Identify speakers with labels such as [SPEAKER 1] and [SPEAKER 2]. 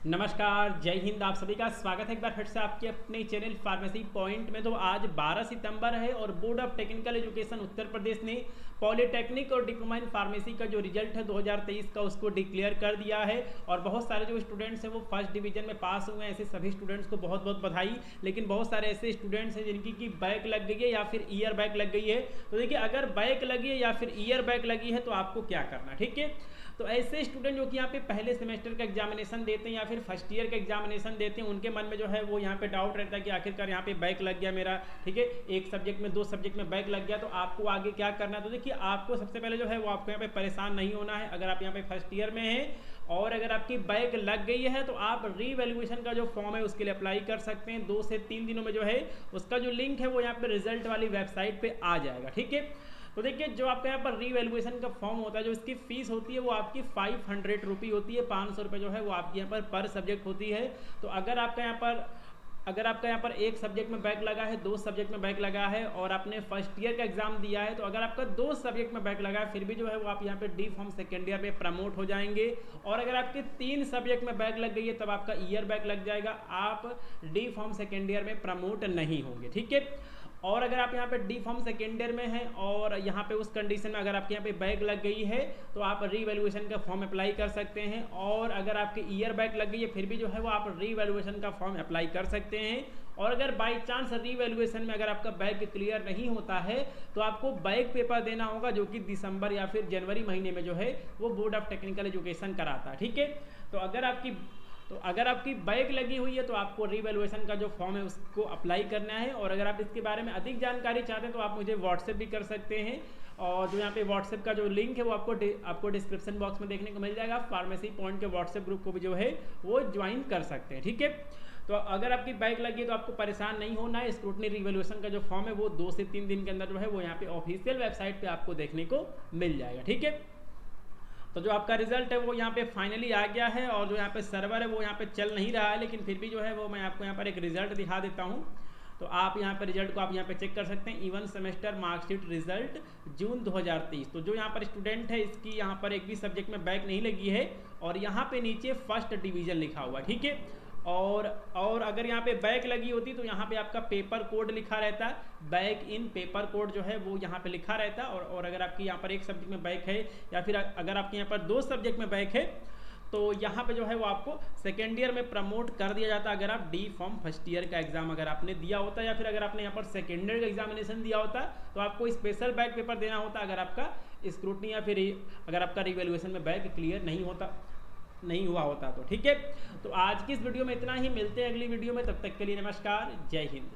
[SPEAKER 1] नमस्कार, जय हिंद। आप सभी का स्वागत है एक बार फिर से आपके अपने चैनल फार्मेसी पॉइंट में। तो आज 12 सितंबर है और board of technical education Uttar Pradesh ने पॉलिटेक्निक और डिप्लोमा इन फार्मेसी का जो रिजल्ट है 2023 का उसको डिक्लेयर कर दिया है। और बहुत सारे जो स्टूडेंट्स हैं वो फर्स्ट डिवीजन में पास हुए हैं। ऐसे सभी स्टूडेंट्स को बहुत बहुत बधाई। लेकिन बहुत सारे ऐसे स्टूडेंट्स हैं जिनकी की बैक लग गई है या फिर ईयर बैक लग गई है। तो देखिए, अगर बैक लगी है या फिर ईयर बैक लगी है तो आपको क्या करना, ठीक है। तो ऐसे स्टूडेंट जो कि यहाँ पे पहले सेमेस्टर का एग्जामिनेशन देते हैं या फिर फर्स्ट ईयर का एग्जामिनेशन देते हैं, उनके मन में जो है वो यहाँ पे डाउट रहता है कि आखिरकार यहाँ पे बैक लग गया मेरा, ठीक है, एक सब्जेक्ट में, दो सब्जेक्ट में बैक लग गया, तो आपको आगे क्या करना है। तो देखिए, आपको सबसे पहले जो है वो आपको यहाँ पे परेशान नहीं होना है। अगर आप यहाँ पे फर्स्ट ईयर में हैं और अगर आपकी बैक लग गई है तो आप रीवैल्यूएशन का जो फॉर्म है उसके लिए अप्लाई कर सकते हैं। 2 से 3 दिनों में जो है उसका जो लिंक है वो यहाँ पे रिजल्ट वाली वेबसाइट पे आ जाएगा, ठीक है। तो देखिए, जो आपका यहाँ पर रीवैल्यूएशन का फॉर्म होता है, जो इसकी फीस होती है वो आपकी 500 रुपये होती है। 500 रुपये जो है वो आपकी यहाँ पर सब्जेक्ट होती है। तो अगर आपका यहाँ पर एक सब्जेक्ट में बैक लगा है, 2 सब्जेक्ट में बैक लगा है और आपने फर्स्ट ईयर का एग्जाम दिया है, तो अगर आपका 2 सब्जेक्ट में बैक लगा है फिर भी जो है वो आप यहाँ पे डी फॉर्म सेकेंड ईयर में प्रमोट हो जाएंगे। और अगर आपके 3 सब्जेक्ट में बैक लग गई है तब आपका ईयर बैक लग जाएगा, आप डी फॉर्म सेकेंड ईयर में प्रमोट नहीं होंगे, ठीक है। और अगर आप यहाँ पे डी फॉर्म सेकेंड ईयर में हैं और यहाँ पे उस कंडीशन में अगर आपके यहाँ पे बैक लग गई है तो आप रीवैल्यूएशन का फॉर्म अप्लाई कर सकते हैं। और अगर आपके ईयर बैक लग गई है फिर भी जो है वो आप रीवैल्यूएशन का फॉर्म अप्लाई कर सकते हैं। और अगर बाई चांस रीवैल्यूएशन में अगर आपका बैक क्लियर नहीं होता है तो आपको बैक पेपर देना होगा, जो कि दिसंबर या फिर जनवरी महीने में जो है वो बोर्ड ऑफ टेक्निकल एजुकेशन कराता है, ठीक है। तो अगर आपकी बैक लगी हुई है तो आपको रीवैल्यूएशन का जो फॉर्म है उसको अप्लाई करना है। और अगर आप इसके बारे में अधिक जानकारी चाहते हैं तो आप मुझे व्हाट्सएप भी कर सकते हैं। और जो यहाँ पे व्हाट्सएप का जो लिंक है वो आपको डिस्क्रिप्शन बॉक्स में देखने को मिल जाएगा। फार्मेसी पॉइंट के व्हाट्सएप ग्रुप को भी जो है वो ज्वाइन कर सकते हैं, ठीक है। तो अगर आपकी बैक लगी है तो आपको परेशान नहीं होना है। स्क्रूटनी रीवैल्यूएशन का जो फॉर्म है वो 2 से 3 दिन के अंदर जो है वो यहाँ पे ऑफिशियल वेबसाइट पे आपको देखने को मिल जाएगा, ठीक है। तो जो आपका रिजल्ट है वो यहाँ पे फाइनली आ गया है और जो यहाँ पे सर्वर है वो यहाँ पे चल नहीं रहा है, लेकिन फिर भी जो है वो मैं आपको यहाँ पर एक रिजल्ट दिखा देता हूँ। तो आप यहाँ पर रिजल्ट को आप यहाँ पे चेक कर सकते हैं। इवन सेमेस्टर मार्कशीट रिजल्ट जून 2023। तो जो यहाँ पर स्टूडेंट है इसकी यहाँ पर एक भी सब्जेक्ट में बैक नहीं लगी है और यहाँ पे नीचे फर्स्ट डिवीजन लिखा हुआ है, ठीक है। और अगर यहाँ पे बैक लगी होती तो यहाँ पे आपका पेपर कोड लिखा रहता, बैक इन पेपर कोड जो है वो यहाँ पे लिखा रहता। और अगर आपकी यहाँ पर एक सब्जेक्ट में बैक है या फिर अगर आपके यहाँ पर 2 सब्जेक्ट में बैक है तो यहाँ पे जो है वो आपको सेकेंड ईयर में प्रमोट कर दिया जाता अगर आप डी फॉर्म फर्स्ट ईयर का एग्जाम अगर आपने दिया होता या फिर अगर आपने यहाँ पर सेकेंड ईयर का एग्जामिनेशन दिया होता तो आपको स्पेशल बैक पेपर देना होता अगर आपका स्क्रूटनी या फिर अगर आपका रिवैल्यूएशन में बैक क्लियर नहीं हुआ होता तो, ठीक है। तो आज की इस वीडियो में इतना ही। मिलते हैं अगली वीडियो में, तब तक के लिए नमस्कार, जय हिंद।